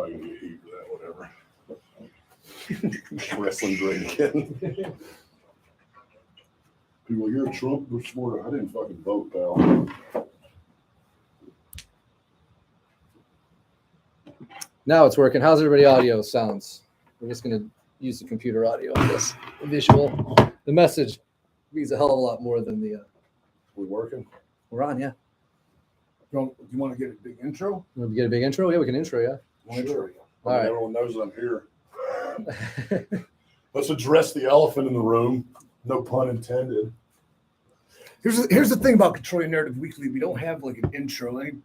probably gonna get heat for that, whatever. Wrestling drinking. People hear Trump this morning. I didn't fucking vote, pal. Now it's working. How's everybody audio sounds? We're just going to use the computer audio on this. The visual. The message means a hell of a lot more than the... We working? We're on, yeah. Do you want to get a big intro? Want to get a big intro? Yeah, we can intro, yeah. Sure. All right. Everyone knows that I'm here. Let's address the elephant in the room. No pun intended. Here's the thing about Controlling Narrative Weekly. We don't have like an intro. Any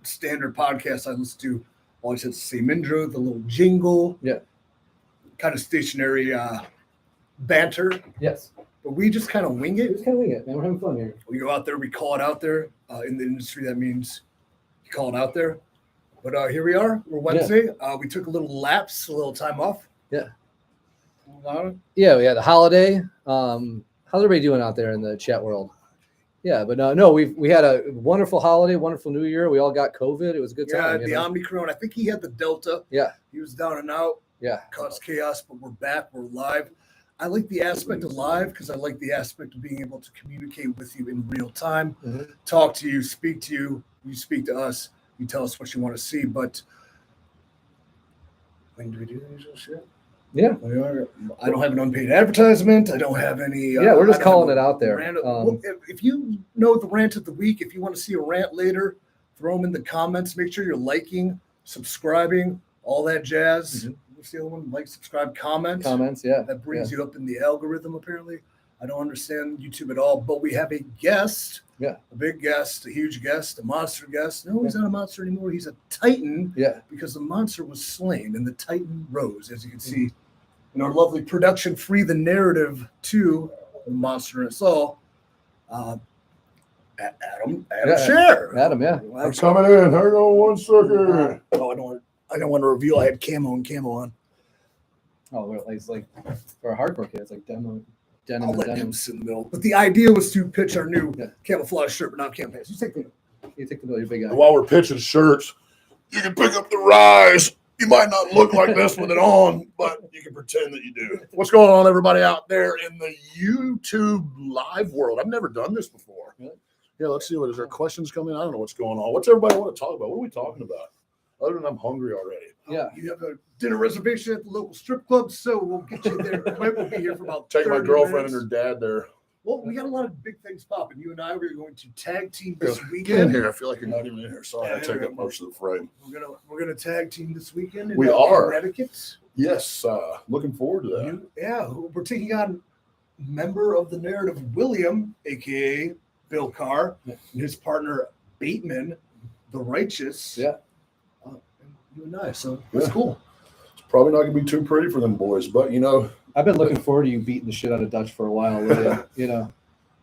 standard podcast I listen to always has the same intro, the little jingle. Yeah. Kind of stationary banter. Yes. But we just kind of wing it. Just kind of wing it, man. We're having fun here. We go out there, we call it out there. In the industry, that means you call it out there. But here we are. We're Wednesday. Yeah. We took a little lapse, a little time off. Yeah. Yeah, we had a holiday. How's everybody doing out there in the chat world? Yeah, but no, we had a wonderful holiday, wonderful New Year. We all got COVID. It was a good time. Yeah, the Omicron. I think he had the Delta. Yeah. He was down and out. Yeah. Caused chaos, but we're back. We're live. I like the aspect of live because I like the aspect of being able to communicate with you in real time, talk to you, speak to you. You speak to us. You tell us what you want to see. But when do we do the usual shit? Yeah. I don't have an unpaid advertisement. I don't have any. We're just calling it out there. If you know the rant of the week, if you want to see a rant later, throw them in the comments. Make sure you're liking, subscribing, all that jazz. What's the other one? Like, subscribe, comment. Comments, yeah. That brings you up in the algorithm, apparently. I don't understand YouTube at all, but we have a guest. Yeah. A big guest, a huge guest, a monster guest. No, he's not a monster anymore. He's a titan. Yeah. Because the monster was slain and the titan rose, as you can see in our lovely production, Free the Narrative to the monster in us all. Adam Scherr. Adam, yeah. I'm coming in. Hang on 1 second. I don't want to reveal I had camo on. Oh, well, it's like for a hardcore kid, it's like denim I'll let and him sit in the middle. But the idea was to pitch our new camouflage shirt, but not cam pants. You take the middle, you're big guy. And while we're pitching shirts, you can pick up the rise. You might not look like this with it on, but you can pretend that you do. What's going on, everybody out there in the YouTube live world? I've never done this before. Yeah, let's see. Is there questions coming? I don't know what's going on. What's everybody want to talk about? What are we talking about? Other than I'm hungry already. Yeah. You have a dinner reservation at the local strip club, so we'll get you there. We'll be here for about Take my 30 girlfriend minutes. and her dad there. Well, we got a lot of big things popping. You and I are going to tag team this Get in weekend. here. I feel like you're not even in here. Sorry, I take up most of the frame. We're gonna tag team this weekend. In We are. Connecticut. Yes, looking forward to that. We're taking on member of the narrative William, aka Bill Carr, and his partner Bateman, the Righteous. Yeah. You and I. So that's cool. It's probably not gonna be too pretty for them boys, but I've been looking forward to you beating the shit out of Dutch for a while. Really.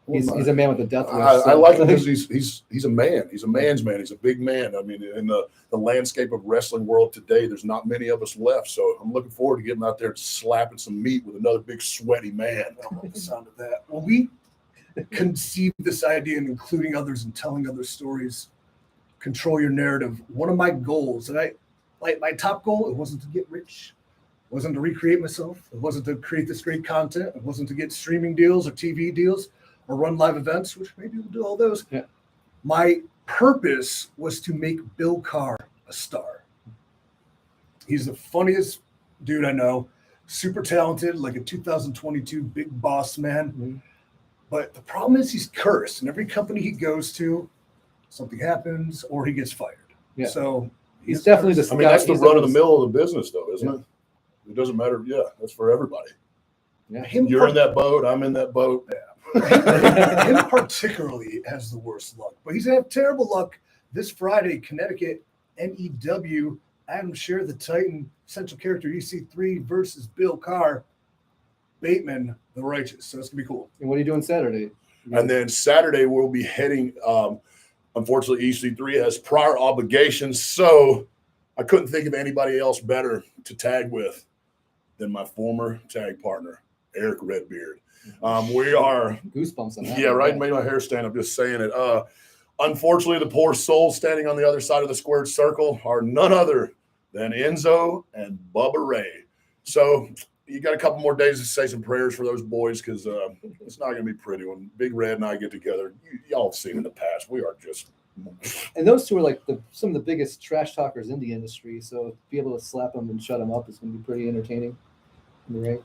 He's a man with a death wish. I like him because he's a man. He's a man's man. He's a big man. I mean, in the landscape of wrestling world today, there's not many of us left. So I'm looking forward to getting out there and slapping some meat with another big sweaty man. I love the sound of that. Well, we conceived this idea and including others and telling other stories. Control your narrative. One of my goals, and my top goal, it wasn't to get rich. It wasn't to recreate myself. It wasn't to create this great content. It wasn't to get streaming deals or TV deals or run live events, which maybe we'll do all those. Yeah. My purpose was to make Bill Carr a star. He's the funniest dude I know, super talented, like a 2022 big boss man. Mm-hmm. But the problem is he's cursed, and every company he goes to, something happens or he gets fired. Yeah. So he's definitely the. I mean, that's the run of the mill of the business, though, isn't it? It doesn't matter. Yeah, that's for everybody. Yeah. You're in that boat. I'm in that boat. Yeah. Him particularly has the worst luck, but he's gonna have terrible luck this Friday. Connecticut, NEW, Adam Scherr, the Titan, central character EC3 versus Bill Carr, Bateman, the Righteous. So it's gonna be cool. And what are you doing Saturday? And then Saturday we'll be heading. Unfortunately, EC3 has prior obligations, so I couldn't think of anybody else better to tag with than my former tag partner, Eric Redbeard. We are goosebumps on that. Yeah, right. Made my hair stand up just saying it. Unfortunately, the poor souls standing on the other side of the squared circle are none other then Enzo and Bubba Ray. So you got a couple more days to say some prayers for those boys because it's not going to be pretty when Big Red and I get together. Y'all have seen in the past, we are just. And those two are like some of the biggest trash talkers in the industry. So to be able to slap them and shut them up is going to be pretty entertaining. Right?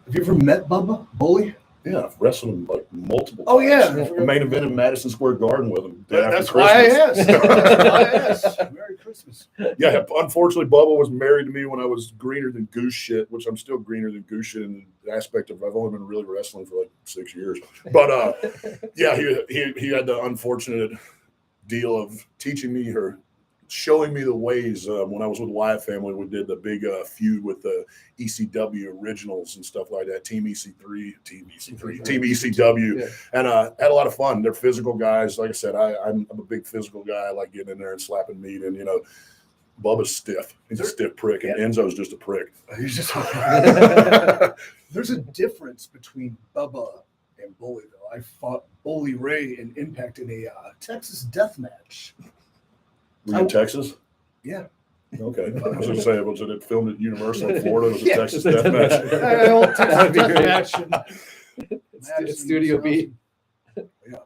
Have you ever met Bubba Bully? Yeah, I've wrestled him like multiple times. Oh, yeah. The main event in Madison Square Garden with him. That's why I asked. That's why I asked. Merry Christmas. Yeah, unfortunately, Bubba was married to me when I was greener than goose shit, which I'm still greener than goose shit in the aspect of I've only been really wrestling for like 6 years. But yeah, he had the unfortunate deal of teaching me or showing me the ways. When I was with Wyatt family, we did the big feud with the ECW originals and stuff like that. Team ECW, Yeah. and had a lot of fun. They're physical guys. Like I said, I'm a big physical guy. I like getting in there and slapping meat. And Bubba's stiff. He's a stiff prick, and Enzo's just a prick. He's just. There's a difference between Bubba and Bully, though. I fought Bully Ray in Impact in a Texas death match. Were you in Texas? Yeah. Okay. I was going to say, was it filmed at Universal in Florida? It was a Yeah. Texas death match. That'd be great. Match. It's Studio B. Yeah.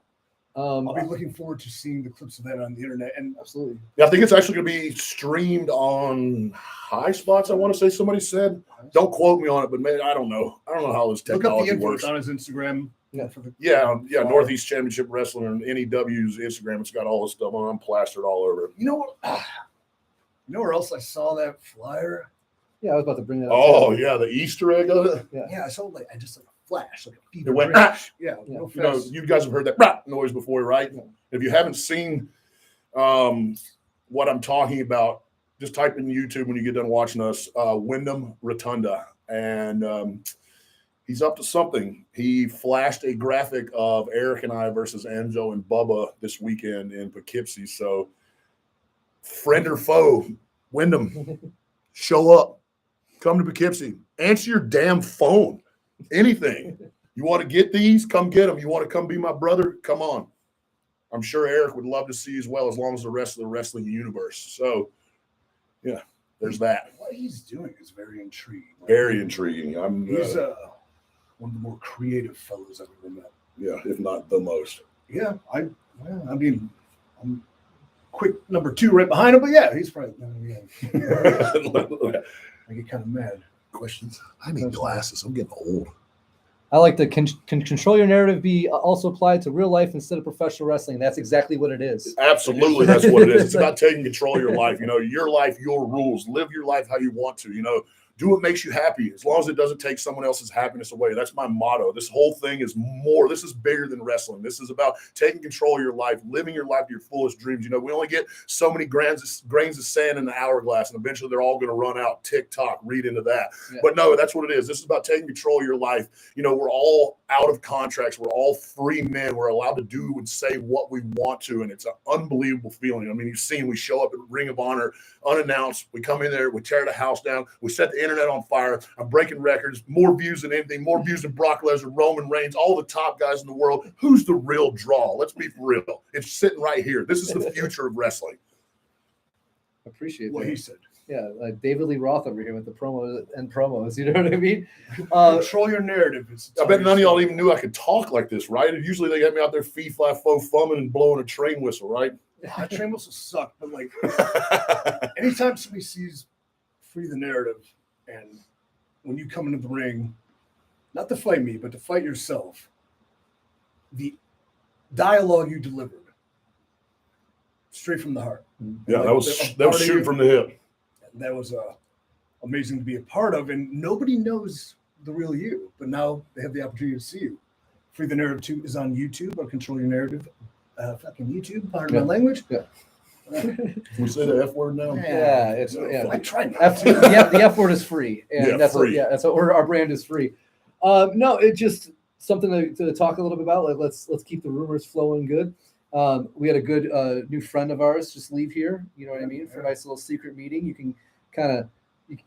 I'll be looking forward to seeing the clips of that on the internet. And Absolutely. Yeah, I think it's actually going to be streamed on High Spots. I want to say somebody said. Don't quote me on it, but man, I don't know. I don't know how this look up the technology info works. on his Instagram. Yeah. Yeah, Northeast Championship Wrestling and NEW's Instagram. It's got all this stuff on. I'm plastered all over it. You know what? You know where else I saw that flyer? Yeah, I was about to bring that up. Oh yeah, the Easter egg of it. Yeah, I saw I just like a flash, like a fever It went. dream. Yeah, Yeah. real You know, fast. you guys have heard that "rah" noise before, right? If you haven't seen what I'm talking about, just type in YouTube when you get done watching us, Wyndham Rotunda, and he's up to something. He flashed a graphic of Eric and I versus Enzo and Bubba this weekend in Poughkeepsie. So, friend or foe, Wyndham, show up. Come to Poughkeepsie. Answer your damn phone. Anything. You want to get these? Come get them. You want to come be my brother? Come on. I'm sure Eric would love to see you as well, as long as the rest of the wrestling universe. So, yeah, there's that. What he's doing is very intriguing. Very intriguing. He's one of the more creative fellows I've ever met. Yeah, if not the most. Yeah, I mean, I'm quick number 2 right behind him, but yeah, he's probably. I get kind of mad. Questions? I need glasses. I'm getting old. I like the can control your narrative be also applied to real life instead of professional wrestling. That's exactly what it is. Absolutely, that's what it is. It's about taking control of your life. Your life, your rules. Live your life how you want to. Do what makes you happy, as long as it doesn't take someone else's happiness away. That's my motto. This whole thing is more. This is bigger than wrestling. This is about taking control of your life, living your life to your fullest dreams. We only get so many grains of sand in the hourglass, and eventually they're all going to run out. TikTok, read into that. Yeah. But no, that's what it is. This is about taking control of your life. We're all out of contracts. We're all free men. We're allowed to do and say what we want to, and it's an unbelievable feeling. I mean, you've seen, we show up at Ring of Honor unannounced. We come in there, we tear the house down, we set the internet on fire. I'm breaking records, more views than anything, more views than Brock Lesnar, Roman Reigns, all the top guys in the world. Who's the real draw? Let's be for real. It's sitting right here. This is the future of wrestling. Appreciate what that. he said. Yeah, like David Lee Roth over here with the promos. You know what I mean? Control your narrative. I bet none of y'all even knew I could talk like this, right? Usually they got me out there fee-fi-fo-fumming and blowing a train whistle, right? My train whistles suck, but like anytime somebody sees Free the Narrative, and when you come into the ring, not to fight me, but to fight yourself, the dialogue you delivered, straight from the heart. Yeah, that was shooting from the hip. That was amazing to be a part of, and nobody knows the real you, but now they have the opportunity to see you. Free the Narrative 2 is on YouTube, or Control Your Narrative. Fucking YouTube, pardon my language. Yeah. Can we say the F word now? Yeah, I tried. The F word is free, and that's free. That's what our brand is free. No, it's just something to talk a little bit about. Like let's keep the rumors flowing good. We had a good new friend of ours just leave here. You know what I mean? For a nice little secret meeting. You can kind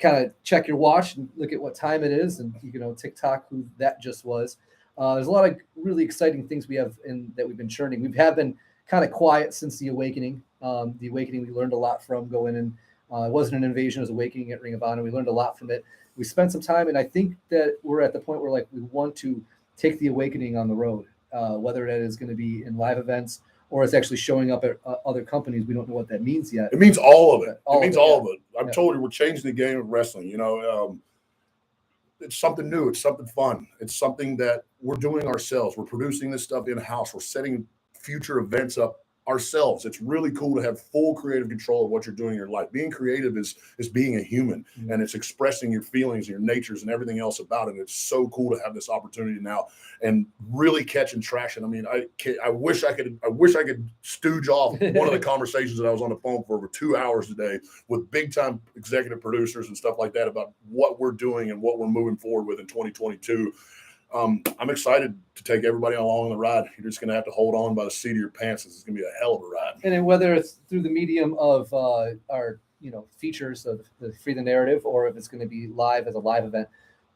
of check your watch and look at what time it is, and you can TikTok who that just was. There's a lot of really exciting things we have that we've been churning. We have been kind of quiet since the Awakening. The Awakening we learned a lot from going and It wasn't an invasion, it was awakening at Ring of Honor. We learned a lot from it. We spent some time, and I think that we're at the point where like we want to take the awakening on the road, whether that is going to be in live events or it's actually showing up at other companies. We don't know what that means yet. It means all of it. It means all yeah. of it. I'm told you we're changing the game of wrestling. You know, it's something new. It's something fun. It's something that we're doing ourselves. We're producing this stuff in-house. We're setting future events up ourselves. It's really cool to have full creative control of what you're doing in your life. Being creative is being a human, and it's expressing your feelings, your natures, and everything else about it. And it's so cool to have this opportunity now and really catching traction. I mean, I wish I could stooge off one of the conversations that I was on the phone for over 2 hours today with big time executive producers and stuff like that about what we're doing and what we're moving forward with in 2022. I'm excited to take everybody along on the ride. You're just going to have to hold on by the seat of your pants. It's going to be a hell of a ride. And then whether it's through the medium of our features of the Free the Narrative, or if it's going to be live as a live event,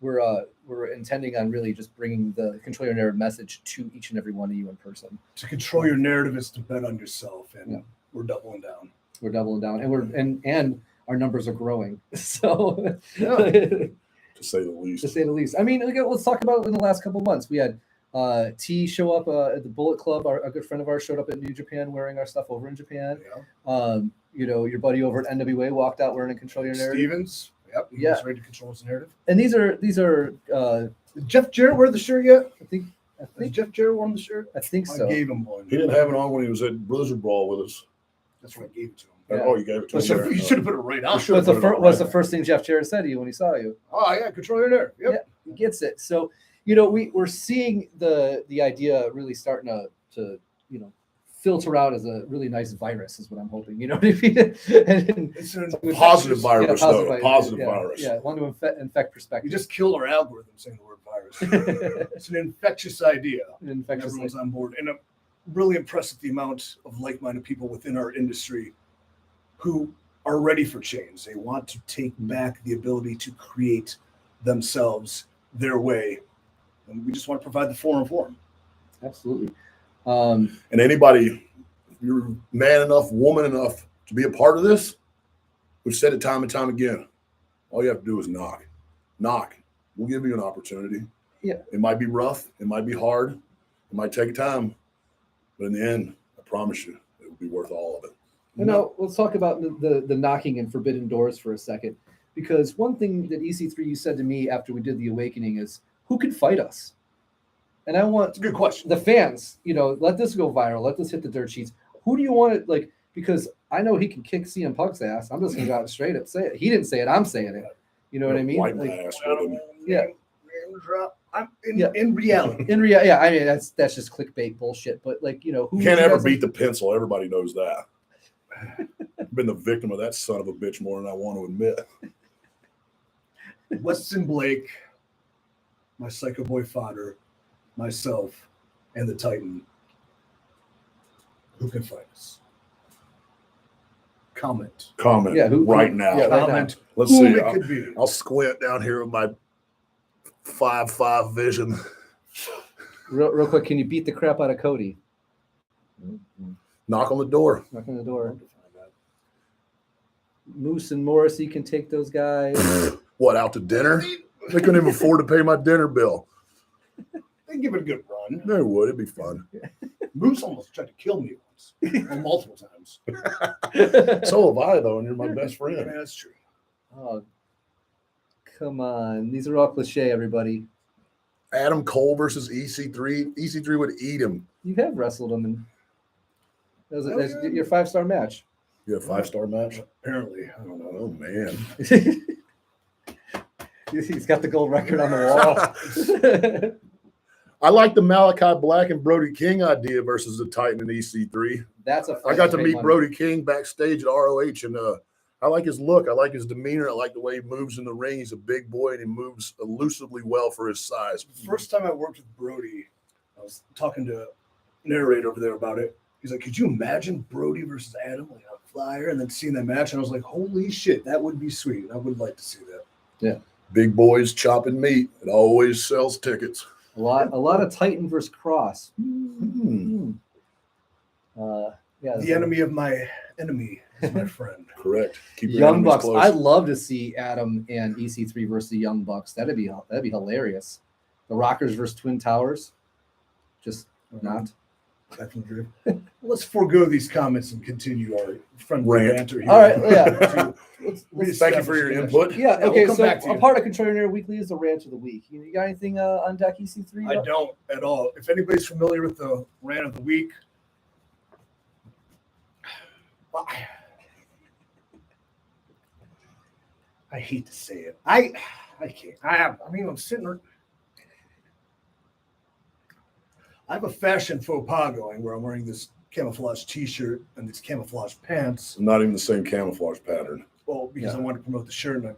we're intending on really just bringing the Control Your Narrative message to each and every one of you in person. To control your narrative is to bet on yourself, and we're doubling down. We're doubling down, and our numbers are growing. So. To say the least. To say the least. I mean, let's talk about it in the last couple of months. We had T show up at the Bullet Club. A good friend of ours showed up at New Japan wearing our stuff over in Japan. Yeah. Your buddy over at NWA walked out wearing a Control Your Narrative. Stevens. Yep. He was ready to control his narrative. And these are Did Jeff Jarrett wear the shirt yet? I think Jeff Jarrett won the shirt? I think so. I gave him one. He didn't have it on when he was at Blizzard Brawl with us. That's why I gave it to him. Yeah. Oh, you gave it to him. You should have put it right on. What's the first thing Jeff Jarrett said to you when he saw you? Oh, yeah, control your nerve. Yep. Yeah, he gets it. So, we're seeing the idea really starting to filter out as a really nice virus is what I'm hoping. You know what I mean? It's a positive virus, though. Positive virus. Yeah, want to infect perspective. You just killed our algorithm saying the word virus. It's an infectious idea. Everyone's on board. And I'm really impressed with the amount of like-minded people within our industry who are ready for change. They want to take back the ability to create themselves their way. And we just want to provide the forum for them. Absolutely. And anybody, if you're man enough, woman enough to be a part of this, we've said it time and time again. All you have to do is knock. Knock. We'll give you an opportunity. Yeah. It might be rough. It might be hard. It might take time. But in the end, I promise you, it will be worth all of it. Let's talk about the knocking and forbidden doors for a second. Because one thing that EC3 you said to me after we did the awakening is, who could fight us? And I want it's a good question. The fans, let this go viral. Let this hit the dirt sheets. Who do you want to because I know he can kick CM Punk's ass. I'm just going to go out straight up say it. He didn't say it. I'm saying it. You know what I mean? Wipe my ass with him. Yeah. In reality. Yeah. I mean, that's just clickbait bullshit. But who you can't ever beat the pencil. Everybody knows that. I've been the victim of that son of a bitch more than I want to admit. Weston Blake, my Psycho Boy fodder, myself, and the Titan. Who can fight us? Comment. Yeah, right now. Yeah, comment. Let's see. I'll squint down here with my 5'5" vision. Real quick, can you beat the crap out of Cody? Knock on the door. Knock on the door. Moose and Morrissey can take those guys. What, out to dinner? They couldn't even afford to pay my dinner bill. They give it a good run. They would. It'd be fun. Moose almost tried to kill me once, multiple times. So have I, though, and you're my best friend. Yeah, that's true. Oh, come on. These are all cliche, everybody. Adam Cole versus EC3. EC3 would eat him. You have wrestled him, and that's your 5-star match. You have a 5-star match? Apparently. I don't know. Oh, man. He's got the gold record on the wall. I like the Malachi Black and Brody King idea versus the Titan and EC3. I got to meet Brody King backstage at ROH, and I like his look. I like his demeanor. I like the way he moves in the ring. He's a big boy, and he moves elusively well for his size. First time I worked with Brody, I was talking to a narrator over there about it. He's like, could you imagine Brody versus Adam like on a flyer and then seeing that match? And I was like, holy shit, that would be sweet. I would like to see that. Yeah. Big boys chopping meat. It always sells tickets. A lot of Titan versus Cross. The enemy of my enemy is my friend. Correct. Keep your Young enemies Bucks. close. I'd love to see Adam and EC3 versus the Young Bucks. That'd be hilarious. The Rockers versus Twin Towers. Just not. Definitely. Let's forego these comments and continue our friendly Rant. banter here. All right, yeah. Thank you for your input. Yeah, Yeah, okay, we'll come so back to a you. part of Control Your Narrative Weekly is the rant of the week. You got anything on deck, EC3? I don't at all. If anybody's familiar with the rant of the week, I hate to say it. I can't. I'm sitting there. I have a fashion faux pas going where I'm wearing this camouflage t-shirt and these camouflage pants. Not even the same camouflage pattern. Well, because I wanted to promote the shirt and I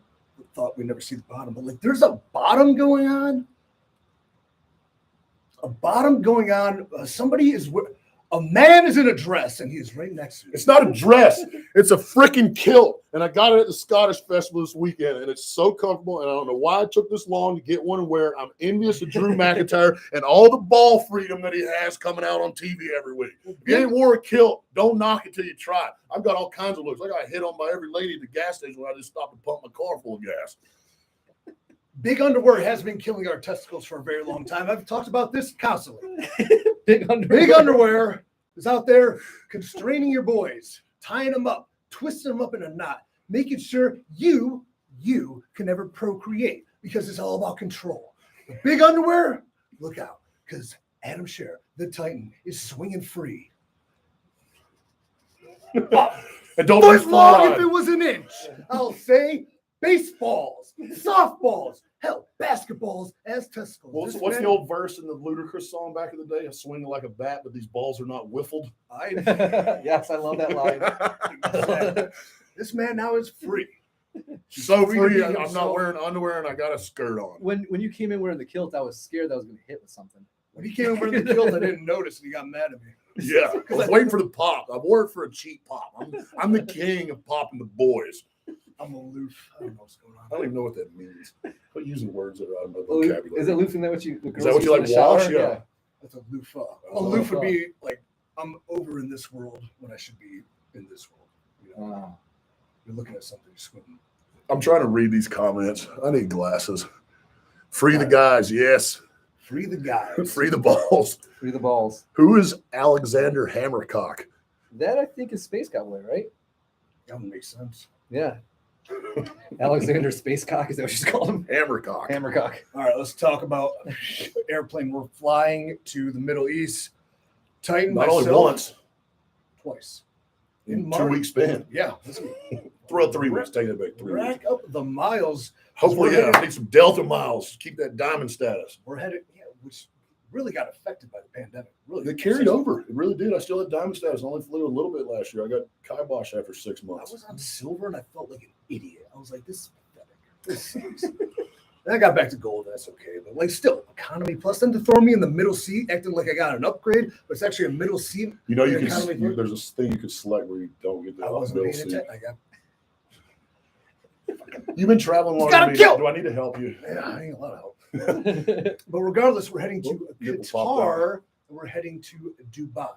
thought we'd never see the bottom. But like, there's a bottom going on. A bottom going on. A man is in a dress and he is right next to me. It's not a dress. It's a freaking kilt. And I got it at the Scottish Festival this weekend, and it's so comfortable. And I don't know why it took this long to get one and wear it. I'm envious of Drew McIntyre and all the ball freedom that he has coming out on TV every week. If you ain't wore a kilt, don't knock it till you try it. I've got all kinds of looks. I got hit on by every lady at the gas station when I just stopped and pumped my car full of gas. Big underwear has been killing our testicles for a very long time. I've talked about this constantly. Big underwear. Big underwear is out there constraining your boys, tying them up, twisting them up in a knot, making sure you can never procreate because it's all about control. The big underwear, look out, because Adam Scherr, the Titan, is swinging free. And don't Foot miss long fly. if it was an inch. I'll say baseballs, softballs, hell, basketballs as testicles. What's the old verse in the Ludacris song back in the day? I swing like a bat, but these balls are not wiffled. Yes, I love that line. This man now is free. So Free to free. be I'm not himself. wearing underwear and I got a skirt on. When you came in wearing the kilt, I was scared that I was going to hit with something. When he came over in the kilt, I didn't notice, and he got mad at me. Yeah, I was waiting for the pop. I wore it for a cheap pop. I'm the king of popping the boys. I'm aloof. I don't know what's going on. I don't even know what that means. Quit using words that are out of my Aloof- vocabulary. Is it aloof? Isn't that what you? Is that what you like, wash? Yeah. That's aloof. Oh, Aloof would be like, I'm over in this world when I should be in this world. You know, Wow. you're looking at something, you're squinting. I'm trying to read these comments. I need glasses. Free the guys, yes. Free the guys. Free the balls. Free the balls. Who is Alexander Hammercock? That I think is Space Cowboy, right? That would make sense. Yeah. Alexander Spacecock, is that what she's called him? Hammercock. Hammercock. All right, let's talk about airplane. We're flying to the Middle East. Titan Not only myself, once, twice. in March. 2 week span. Yeah. Throw 3 weeks. Take it back 3 weeks. Rack up the miles. Hopefully, We're yeah. I need some Delta miles. Keep that diamond status. We're headed, which really got affected by the pandemic. Really, It carried over. It really did. I still had diamond status. I only flew a little bit last year. I got kibosh after 6 I months. was on silver and I felt like an idiot. I was like, this is pathetic. This sucks. Then I got back to gold. That's okay. But like still, economy plus. Then to throw me in the middle seat, acting like I got an upgrade, but it's actually a middle seat. You know, you Economy can. plus. There's this thing you can select where you don't get I the wasn't middle paying seat. attention. I got, You've been traveling longer gotta than me. kill. Do I need to help you? yeah, I ain't a lot of help. But regardless, we're heading to Nipple popped Qatar and we're heading to Dubai.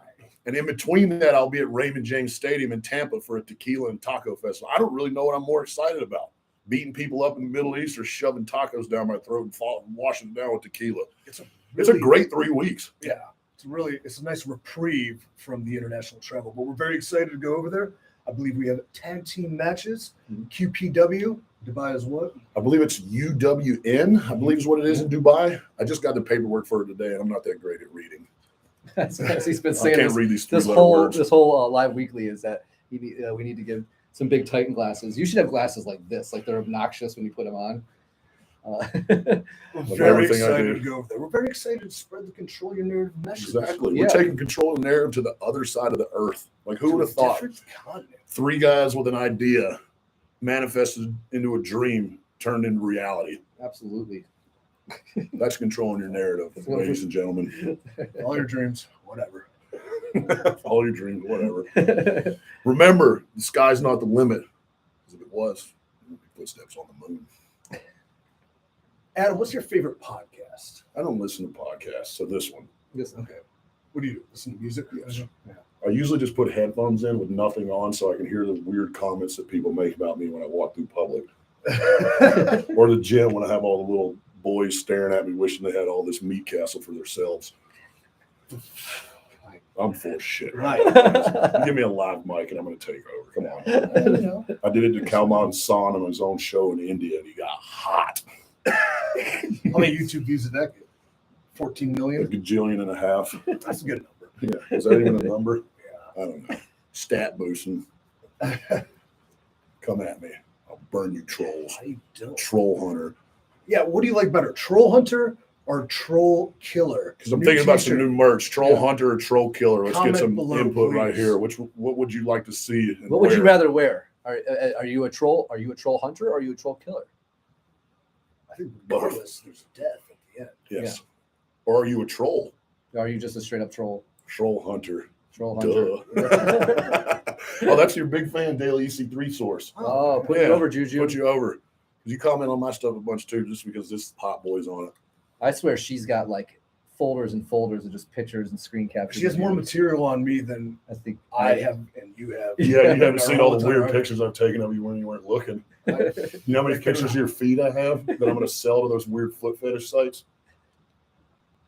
And in between that, I'll be at Raymond James Stadium in Tampa for a tequila and taco festival. I don't really know what I'm more excited about. Beating people up in the Middle East or shoving tacos down my throat and washing it down with tequila. It's a It's a great 3 weeks. Yeah, it's a nice reprieve from the international travel. But we're very excited to go over there. I believe we have tag team matches. QPW, Dubai is what? I believe it's UWN, I believe is what it is in Dubai. I just got the paperwork for it today, and I'm not that great at reading. As he's been I saying can't this, read these this three-letter whole words. this whole live weekly is that we need to give some big Titan glasses. You should have glasses like this, like they're obnoxious when you put them on. We're Like very everything I excited do. to go over there. We're very excited to spread the control your narrative message. Exactly. Yeah. We're taking control of the narrative to the other side of the earth. Like, who would have thought? Different continent. 3 guys with an idea manifested into a dream turned into reality. Absolutely. That's controlling your narrative, ladies and gentlemen. All your dreams, whatever. All your dreams, whatever. Remember, the sky's not the limit. Because if it was, there would be footsteps on the moon. Adam, what's your favorite podcast? I don't listen to podcasts, so this one. This Okay. What do you do? Listen to music? Yes. Yeah. I usually just put headphones in with nothing on so I can hear the weird comments that people make about me when I walk through public. Or the gym when I have all the little boys staring at me wishing they had all this MEATCASTLE for themselves. I'm full of shit. Right. You give me a live mic and I'm going to take over. Come on. You know. I did it to Kalman San on his own show in India and he got hot. How many YouTube views did that get? 14 A million? gajillion and a half. That's a good number. Yeah. Is that even a number? Yeah. I don't know. Stat boosting. Come at me. I'll burn you trolls. I don't. Troll hunter. Yeah, what do you like better, troll hunter or troll killer? Because I'm thinking about some new merch. Troll Yeah. hunter or troll killer. Let's Comment get some below, input right please. here. What would you like to see? And What would you where? rather wear? Are you a troll? Are you a troll hunter or are you a troll killer? I think regardless, there's death at the end. Yes. Or are you a troll? Or are you just a straight up troll? Troll hunter. Troll hunter. Duh. Oh, that's your big fan, Daily EC3 source. Oh, put you Yeah. over, Juju. Put you over. You comment on my stuff a bunch too, just because this hot boy's on it. I swear she's got like folders and folders of just pictures and screen captures. She has more material on me than I think I have and you have. Yeah, you haven't seen all the time, weird right? pictures I've taken of you when you weren't looking. You know how many pictures of your feet I have that I'm going to sell to those weird foot fetish sites?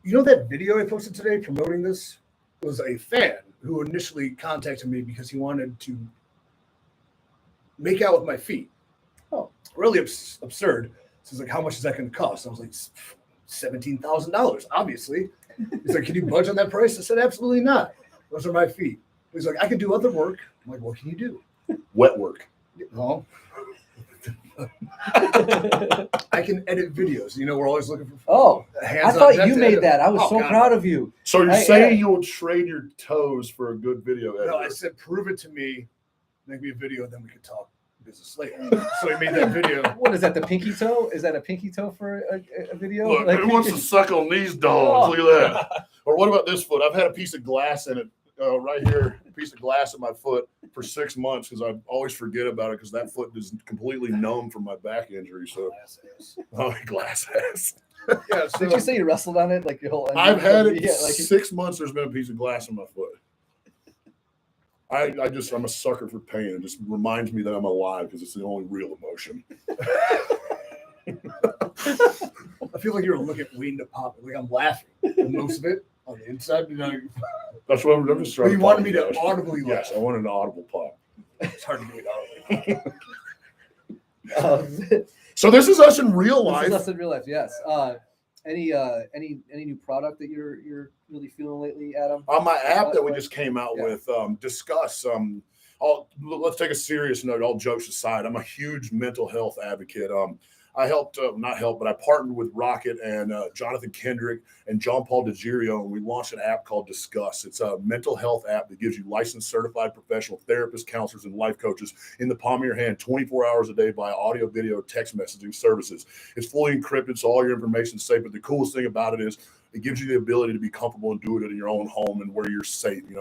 You know that video I posted today promoting this was a fan who initially contacted me because he wanted to make out with my feet. Oh. Really absurd. So he's like, how much is that going to cost? I was like, $17,000, obviously. He's like, can you budge on that price? I said, absolutely not. Those are my feet. He's like, I can do other work. I'm like, what can you do? Wet work. Well, I can edit videos. You know, we're always looking for Oh, I hands-on thought tech you to made edit. that. I was Oh, so God. proud of you. So you're Hey, saying hey. you'll trade your toes for a good video editor? No, I said, prove it to me, make me a video, then we could talk business later. So he made that video. What is that? The pinky toe? Is that a pinky toe for a video? Look, Like- who wants to suck on these dogs? Oh. Look at that. Or what about this foot? I've had a piece of glass in it right here, a piece of glass in my foot for 6 months because I always forget about it because that foot is completely numb from my back injury. So, oh, glass ass. Yeah, so Did you say you wrestled on it? Like your whole. I've had it Yeah, like 6 months. There's been a piece of glass in my foot. I'm a sucker for pain. It just reminds me that I'm alive because it's the only real emotion. I feel like you're looking at waiting to pop it. Like I'm laughing. And most of it on the inside, you know. That's what I'm just But trying you to wanted me to apologize. audibly laugh. Yes, I want an audible pop. It's hard to do it audibly. Um, So this is us in real this is life. us in real life. Yes. Any new product that you're really feeling lately, Adam? On my app that we just came out Yeah. with, discuss. Let's take a serious note. All jokes aside, I'm a huge mental health advocate. I helped, not help, but I partnered with Rocket and Jonathan Kendrick and John Paul DeGirio, and we launched an app called Discuss. It's a mental health app that gives you licensed, certified professional therapists, counselors, and life coaches in the palm of your hand 24 hours a day via audio, video, text messaging services. It's fully encrypted, so all your information is safe. But the coolest thing about it is it gives you the ability to be comfortable and do it in your own home and where you're safe. You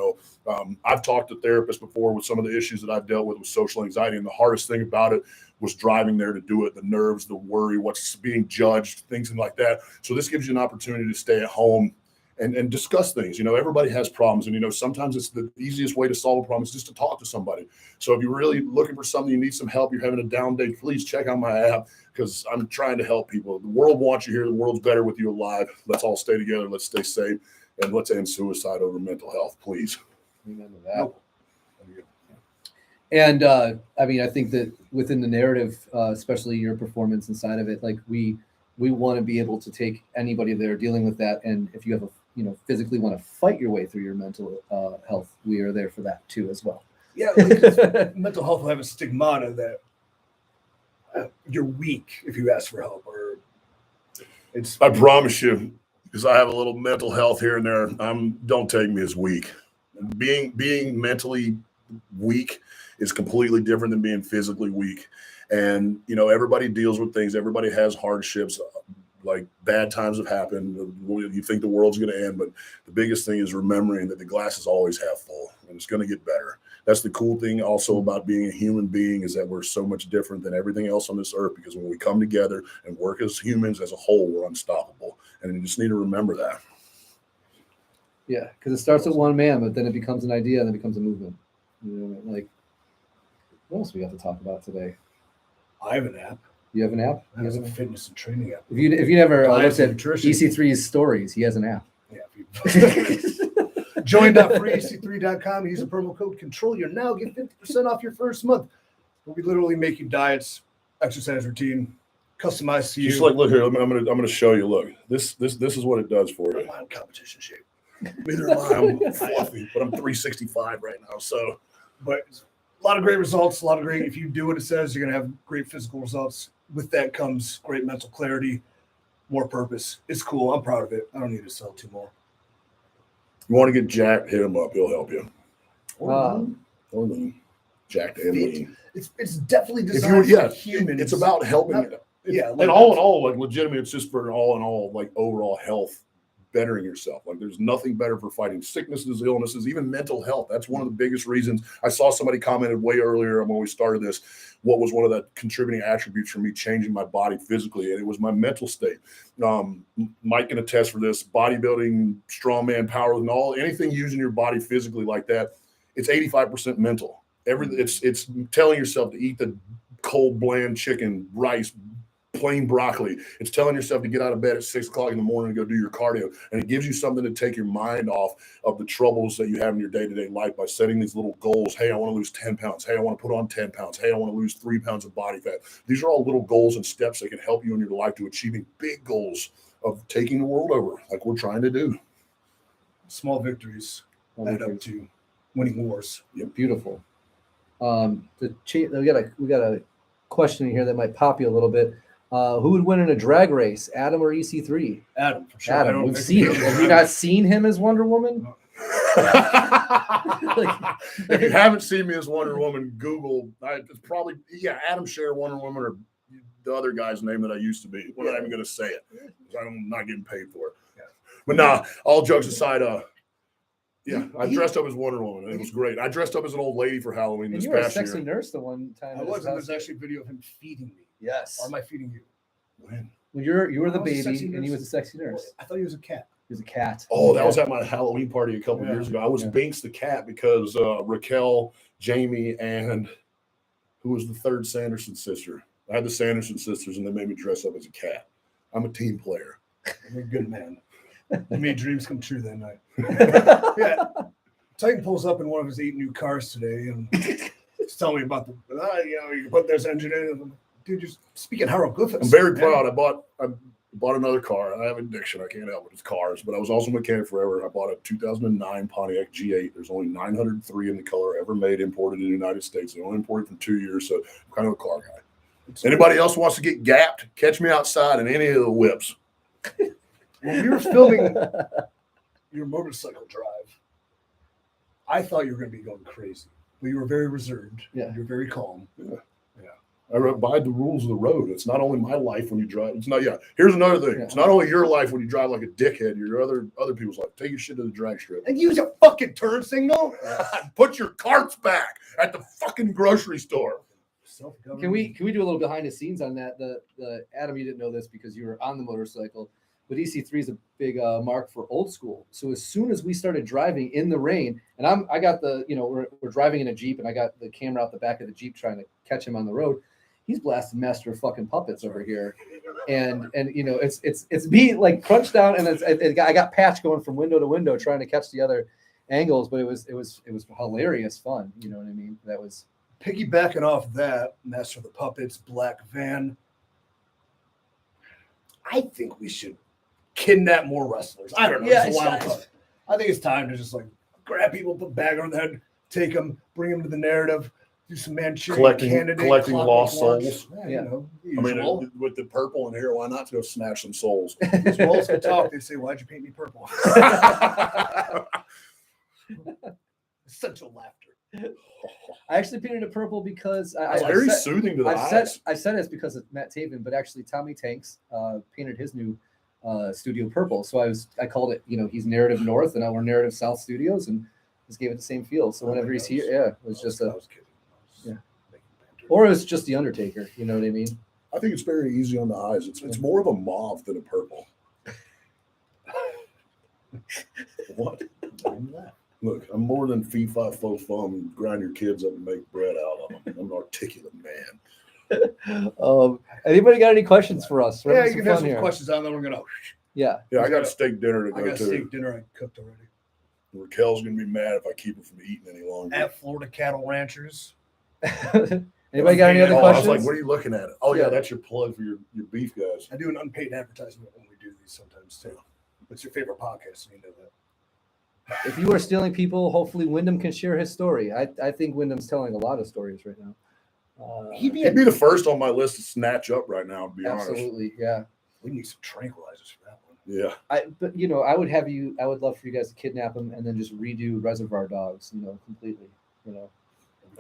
know, I've talked to therapists before with some of the issues that I've dealt with social anxiety, and the hardest thing about it was driving there to do it, the nerves, the worry, what's being judged, things like that. So this gives you an opportunity to stay at home and discuss things. You know, everybody has problems, and, you know, sometimes it's the easiest way to solve a problem is just to talk to somebody. So if you're really looking for something, you need some help, you're having a down day, please check out my app because I'm trying to help people. The world wants you here. The world's better with you alive. Let's all stay together. Let's stay safe, and let's end suicide over mental health, please. Remember that. And I mean, I think that within the narrative, especially your performance inside of it, like we want to be able to take anybody that are dealing with that, and if you have physically want to fight your way through your mental health, we are there for that too as well. Yeah, like, mental health will have a stigmata that you're weak if you ask for help, or it's. I promise you, because I have a little mental health here and there, don't take me as weak. Being mentally weak is completely different than being physically weak. And, you know, everybody deals with things. Everybody has hardships. Like bad times have happened. You think the world's going to end, but the biggest thing is remembering that the glass is always half full and it's going to get better. That's the cool thing also about being a human being, is that we're so much different than everything else on this earth, because when we come together and work as humans as a whole, we're unstoppable. And you just need to remember that. Yeah, because it starts with one man, but then it becomes an idea and then it becomes a movement. You know, like what else we got to talk about today? I have an app. You have an app? I have a fitness and training app. If you never Diet looked at and nutrition. EC3's stories, he has an app. Yeah. Join.freec3.com. Use the promo code Control Your Now. Get 50% off your first month. We literally make you diets, exercise routine, customized to you. Just like, look here. I'm gonna show you. Look, this is what it does for you. I'm in competition shape. Neither am I. I'm fluffy, but I'm 365 right now. So, but a lot of great results. A lot of great. If you do what it says, you're gonna have great physical results. With that comes great mental clarity, more purpose. It's cool. I'm proud of it. I don't need to sell two more. you want to get jacked? Hit him up. He'll help you. Or lean. Jacked and lean. it's definitely If designed you, for humans. it's about helping. Like And all in all, like legitimate, it's just for all in all, like overall health, bettering yourself. Like there's nothing better for fighting sicknesses, illnesses, even mental health. That's one of the biggest reasons. I saw somebody commented way earlier when we started this, what was one of the contributing attributes for me changing my body physically, and it was my mental state. Mike can attest for this. Bodybuilding, strongman, power, and anything using your body physically like that, it's 85% mental. It's telling yourself to eat the cold, bland chicken, rice, plain broccoli. It's telling yourself to get out of bed at 6 o'clock in the morning and go do your cardio. And it gives you something to take your mind off of the troubles that you have in your day-to-day life by setting these little goals. Hey, I want to lose 10 pounds. Hey, I want to put on 10 pounds. Hey, I want to lose 3 pounds of body fat. These are all little goals and steps that can help you in your life to achieving big goals of taking the world over like we're trying to do. Small victories add up to winning wars. Yeah, beautiful. We got a question in here that might pop you a little bit. Who would win in a drag race, Adam or EC3? Adam, for sure. Adam, we've seen him. Have you not seen him as Wonder Woman? If you haven't seen me as Wonder Woman, Google. It's probably Adam Scherr, Wonder Woman, or the other guy's name that I used to be. We're not even going to say it because I'm not getting paid for it. Yeah. But nah, all jokes aside, I dressed up as Wonder Woman. And it was great. I dressed up as an old lady for Halloween this you were past a sexy year. nurse the one time. I was. And there's actually a video of him feeding me. Yes. Or am I feeding you? When? Well, you were the I was a baby, sexy and he nurse. was a sexy nurse. I thought he was a cat. He was a cat. Oh, that was at my Halloween party a couple years ago. I was Yeah. Binks the cat because Raquel, Jamie, and who was the third Sanderson sister? I had the Sanderson sisters, and they made me dress up as a cat. I'm a team player. You're a good man. You made dreams come true that night. Yeah. Titan pulls up in one of his 8 new cars today, and he's telling me about you can put this engine in. And dude, you're speaking hieroglyphics. I'm very proud. I bought another car. I have addiction. I can't help it. It's cars. But I was also a mechanic forever. I bought a 2009 Pontiac G8. There's only 903 in the color ever made, imported in the United States. They only imported for 2 years, so I'm kind of a car guy. Anybody else wants to get gapped, catch me outside in any of the whips. When we were filming your motorcycle drive, I thought you were going to be going crazy, but you were very reserved. Yeah. You're very calm. I abide the rules of the road. It's not only my life when you drive. It's not. Here's another thing. Yeah. It's not only your life when you drive like a dickhead. Your other people's life. Take your shit to the drag strip. And use a fucking turn signal. Put your carts back at the fucking grocery store. Can we do a little behind the scenes on that? The Adam, you didn't know this because you were on the motorcycle, but EC3 is a big mark for old school. So as soon as we started driving in the rain, and I got we're driving in a Jeep, and I got the camera out the back of the Jeep trying to catch him on the road. He's blasting Master of fucking Puppets over here, and it's me like crunched down, and I got patch going from window to window trying to catch the other angles, but it was hilarious fun. You know what I mean? That was piggybacking off that Master of the Puppets, Black Van. I think we should kidnap more wrestlers. I don't know. Yeah, it's a wild card. I think it's time to just like grab people, put a bag on their head, take them, bring them to the narrative. Do some Manchurian Candidate, collecting lost Lunch. souls. Yeah, you know, I mean, usual. with the purple in here, why not to go snatch some souls? As well as could talk, they'd say, "Why'd you paint me purple?" Essential laughter. I actually painted it purple because It's very soothing to the eyes. I said it's because of Matt Taven, but actually Tommy Tanks painted his new studio purple. So I called it, he's Narrative North and we're Narrative South Studios, and just gave it the same feel. So whenever he's here, it was just or it was just the Undertaker. You know what I mean? I think it's very easy on the eyes. It's more of a mauve than a purple. What? time to laugh. Look, I'm more than fee, fi, fo, fum, and grind your kids up and make bread out of them. I'm an articulate man. Anybody got any questions for us? We're Yeah, having you some can have fun some here. questions on, then we're gonna. Yeah. Yeah, I got steak dinner to I go got to. steak dinner I cooked already. Raquel's gonna be mad if I keep her from eating any longer. At Florida Cattle Ranchers. Anybody got any other I was questions? like, what are you looking at? Oh yeah, Yeah. that's your plug for your beef guys. I do an unpaid advertisement when we do these sometimes too. What's your favorite podcast? So you know that. If you are stealing people, hopefully Wyndham can share his story. I think Wyndham's telling a lot of stories right now. He'd be He'd be the first on my list to snatch up right now, to be honest. absolutely, yeah. We need some tranquilizers for that one. Yeah. But I would love for you guys to kidnap him and then just redo Reservoir Dogs, completely.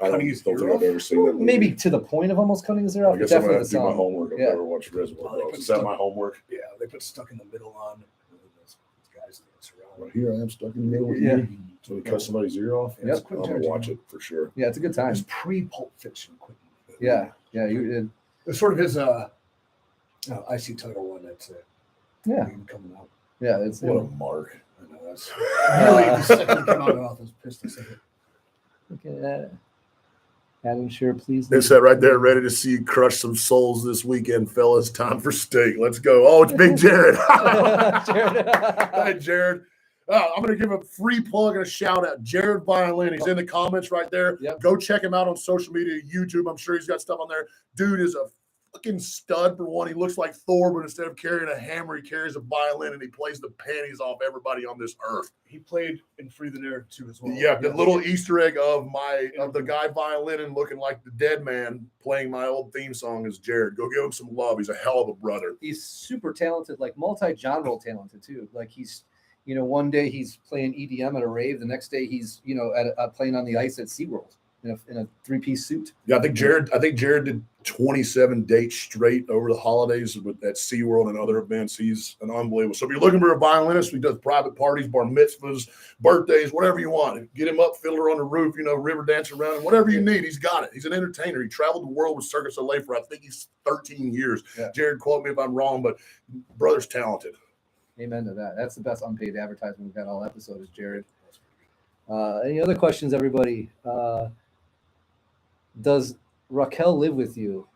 I don't think I've ever seen that movie. Maybe to the point of almost cutting his ear off. I But guess I'm definitely gonna the have to do my song. homework. I've Yeah. never watched Reservoir Dogs. Is that my homework? Yeah, they put Stuck in the Middle on. Those guys dance around. Right here I am stuck in the middle with Yeah. you. So we cut somebody's ear off. Yeah, I'm gonna watch it for sure. Yeah, it's a good time. It's pre-Pulp Fiction. Quentin. Yeah, you did. It's sort of his IC title one. That's it. Yeah, Coming out. yeah. It's What a mark. I know that's really the second it came out of my mouth. I was pissed to say it. look at that. Adam Scherr, please. It's that right there, ready to see you crush some souls this weekend, fellas. Time for steak. Let's go. Oh, it's Big Jared. Hi, Jared. I'm going to give a free plug and a shout out. Jared Violin. He's in the comments right there. Yep. Go check him out on social media, YouTube. I'm sure he's got stuff on there. Dude is a fucking stud for one. He looks like Thor, but instead of carrying a hammer, he carries a violin and he plays the panties off everybody on this earth. He played in Free the Narrative too as well. Yeah, the little Easter egg of the guy violin and looking like the dead man playing my old theme song is Jared. Go give him some love. He's a hell of a brother. He's super talented, like multi-genre talented too. Like he's, one day he's playing EDM at a rave, the next day he's, playing on the ice at SeaWorld in a three-piece suit. Yeah, I think Jared did 27 dates straight over the holidays at SeaWorld and other events. He's an unbelievable. So if you're looking for a violinist, we do private parties, bar mitzvahs, birthdays, whatever you want. Get him up, fiddler on the roof, river dance around, and whatever you need, he's got it. He's an entertainer. He traveled the world with Circus Soleil for I think he's 13 years. Yeah. Jared, quote me if I'm wrong, but brother's talented. Amen to that. That's the best unpaid advertisement we've got all episode is Jared. Any other questions, everybody? Does Raquel live with you?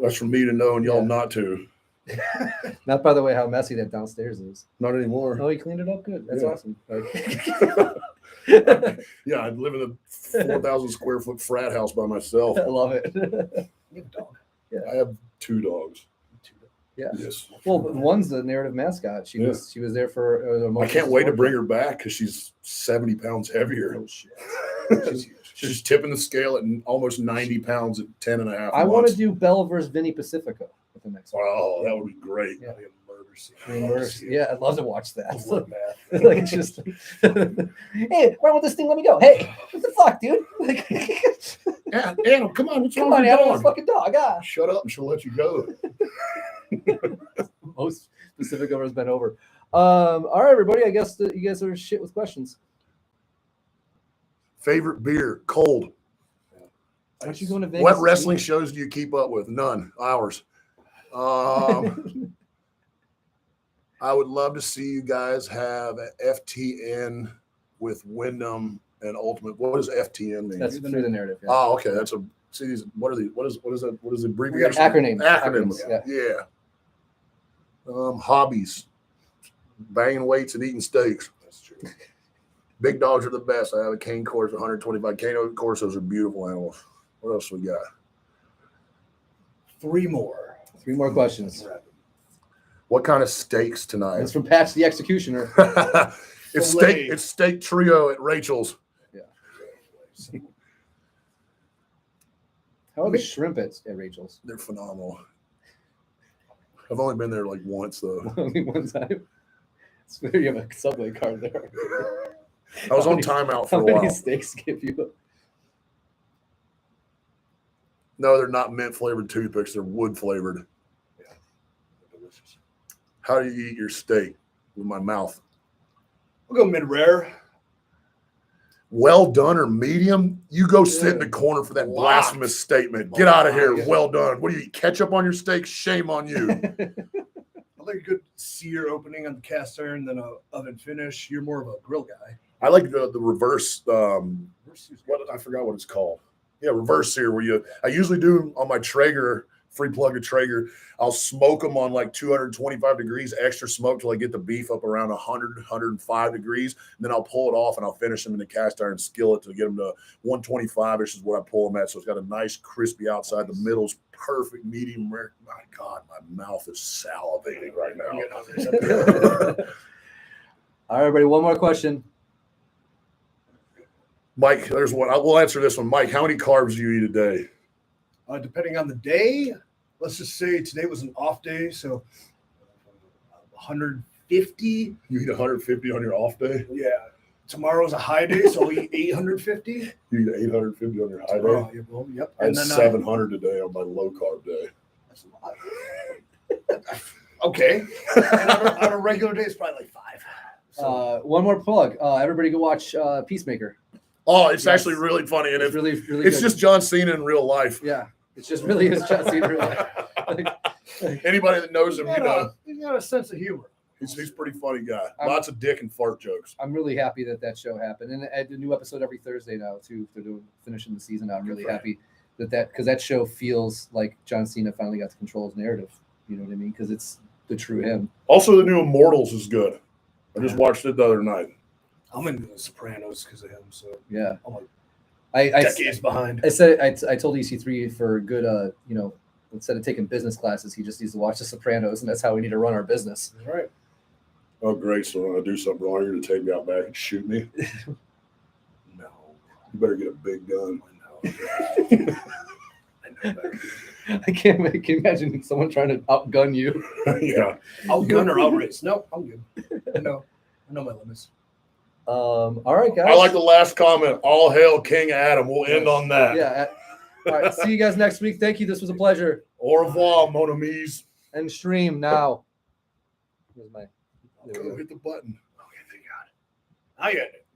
That's for me to know and y'all not to. Not by the way how messy that downstairs is. Not anymore. Oh, he cleaned it up good. That's awesome. Yeah, I live in a 4,000 square foot frat house by myself. I love it. You have a dog. Yeah. I have 2 dogs. Yeah. Yes. Well, one's the narrative mascot. She was there for. I can't wait to bring her back because she's 70 pounds heavier. Oh shit. She's tipping the scale at almost 90 pounds at 10 and a half. I want to do Bell versus Vinny Pacifico with the next one. Oh, that would be great. Yeah, murder scene. Yeah, I'd love to watch that. Bloodbath. Like it's just, hey, why won't this thing let me go? Hey, what the fuck, dude? Like, Adam, come on, what's wrong with Adam, your this dog? fucking dog. Ah. Shut up and she'll let you go. Most Pacifico has been over. All right, everybody. I guess you guys are shit with questions. Favorite beer, cold. Aren't you going to Vegas? What wrestling shows do you keep up with? None. Ours. I would love to see you guys have an FTN with Wyndham and Ultimate. What does FTN mean? That's through the narrative. Yeah. Oh, okay. That's a. See these. What are these? What is the abbreviation? Acronyms. Yeah. Hobbies, banging weights and eating steaks. That's true. Big dogs are the best. I have a cane course, 125 cane Corsos are beautiful animals. What else we got? 3 more. 3 more questions. What kind of steaks tonight? It's from Patch the Executioner. It's steak trio at Rachel's. Yeah. How are the shrimp at Rachel's? They're phenomenal. I've only been there like once though. Only one time. It's weird you have a Subway card there. I was on timeout for a while. How many steaks give you? No, they're not mint flavored toothpicks. They're wood flavored. Yeah, they're delicious. How do you eat your steak? With my mouth. We'll go mid-rare. Well done or medium? You go sit in the corner for that blasphemous statement. Get out of here. Yeah. Well done. What do you eat? Ketchup on your steak? Shame on you. I like a good sear opening on the cast iron than a oven finish. You're more of a grill guy. I like the reverse. I forgot what it's called. Yeah, reverse sear. I usually do on my Traeger, free plug of Traeger. I'll smoke them on like 225 degrees, extra smoke till I get the beef up around 100, 105 degrees. And then I'll pull it off and I'll finish them in the cast iron skillet to get them to 125, which is what I pull them at. So it's got a nice crispy outside. The middle's perfect, medium rare. My God, my mouth is salivating right now. All right, everybody. One more question. Mike, there's one. We'll answer this one. Mike, how many carbs do you eat a day? Depending on the day, let's just say today was an off day, so 150. You eat 150 on your off day? Yeah. Tomorrow's a high day, so I'll eat 850. You eat 850 on your high day? Oh, yep. I had 700 today on my low carb day. That's a lot. Okay. And on a regular day, it's probably like 5. So. One more plug. Everybody go watch Peacemaker. Oh, it's actually really funny, and it's really it's good. just John Cena in real life. Yeah, it's just really his John Cena in real life. Anybody that knows him, He's got a sense of humor. He's a pretty funny guy. Lots of dick and fart jokes. I'm really happy that show happened, and a new episode every Thursday now too. They're finishing the season. I'm really happy because that show feels like John Cena finally got to control his narrative. You know what I mean? Because it's the true him. Also, the new Immortals is good. I just watched it the other night. I'm into The Sopranos because of him. So yeah, I'm like decades behind. I said I told EC3 for good, instead of taking business classes, he just needs to watch The Sopranos, and that's how we need to run our business. All right. Oh, great. So when I do something wrong, you're going to take me out back and shoot me? No. You better get a big gun. I know. I know that. I can't imagine someone trying to outgun you. Yeah. Outgun or outrace? No, I'm good. I know my limits. All right, guys. I like the last comment. All hail King Adam. We'll end on that. Yeah. All right. See you guys next week. Thank you. This was a pleasure. Au revoir, mon amis. And stream now. Here's my. Go hit the button. Okay, thank God. I got it.